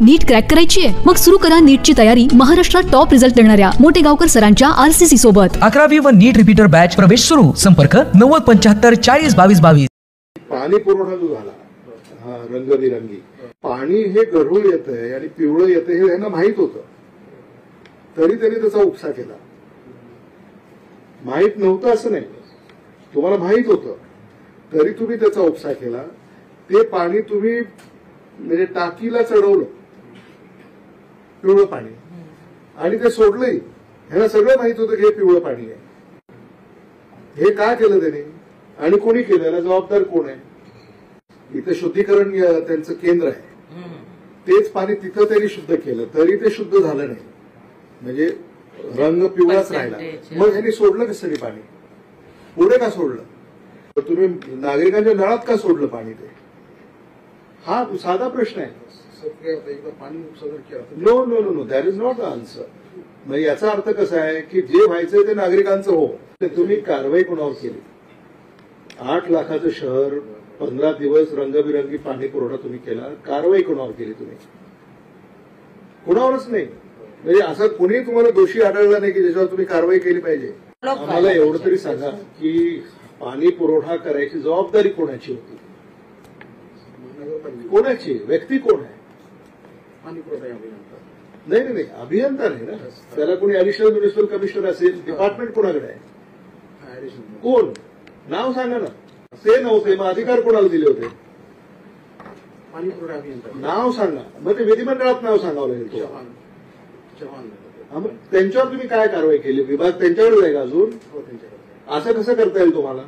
नीट crack करायची आहे? मग सुरू करा नीटची तयारी महाराष्ट्रात टॉप रिझल्ट देणाऱ्या मोठेगावकर सरांच्या RCC सोबत. 11वी व नीट रिपीटर बॅच प्रवेश सुरू. संपर्क 9075402222. पाणी पुरवठा जो झाला हा रंगबिरंगी पाणी हे गढूळ येतंय आणि पिवळं येतंय हे त्यांना माहित होतं, तरी त्यांनी त्याचा उपसा केला. माहित नव्हतं असं नाही, तुम्हाला माहित होतं तरी तुम्ही त्याचा उपसा केला. ते पाणी तुम्ही म्हणजे टाकीला चढवलं पिवळं पाणी आणि ते सोडलंही. ह्यांना सगळं माहित होतं की हे पिवळं पाणी आहे. हे का केलं त्याने आणि कोणी केलं, याला जबाबदार कोण आहे? इथं शुद्धीकरण त्यांचं केंद्र आहे, तेच पाणी तिथं त्यांनी शुद्ध केलं तरी ते शुद्ध झालं नाही, म्हणजे रंग पिवळाच राहिला. मग ह्यांनी सोडलं कसं तरी पाणी, पुढे का सोडलं? तर तुम्ही नागरिकांच्या नळात का सोडलं पाणी? ते हा साधा प्रश्न आहे. No no no no that is not the answer. म्हणजे याचा अर्थ कसा आहे की जे व्हायचंय ते नागरिकांचं हो. तुम्ही कारवाई कोणावर केली? 8 लाखाचं शहर, 15 दिवस रंगबिरंगी पाणी पुरवठा तुम्ही केला, कारवाई कोणावर केली तुम्ही? कोणावरच नाही. म्हणजे असं कोणी तुम्हाला दोषी आढळला नाही की ज्याच्यावर तुम्ही कारवाई केली पाहिजे. आम्हाला एवढं तरी सांगा की पाणी पुरवठा करायची जबाबदारी कोणाची होती? कोणाची? व्यक्ती कोण आहे? पाणी पुरवठा अभियंता नाही नाही अभियंता नाही ना. त्याला कोणी ऍडिशनल म्युनिसिपल कमिशनर असेल, डिपार्टमेंट कोणाकडे आहे? कोण? नाव सांगा ना. ते नव्हते मग अधिकार कोणाला दिले होते? पाणी पुरवठा अभियंता. नाव सांगा. मग ते विधिमंडळात नाव सांगावं लागेल. त्यांच्यावर तुम्ही काय कारवाई केली? विभाग त्यांच्याकडे जाईल अजून? असं कसं करता येईल तुम्हाला?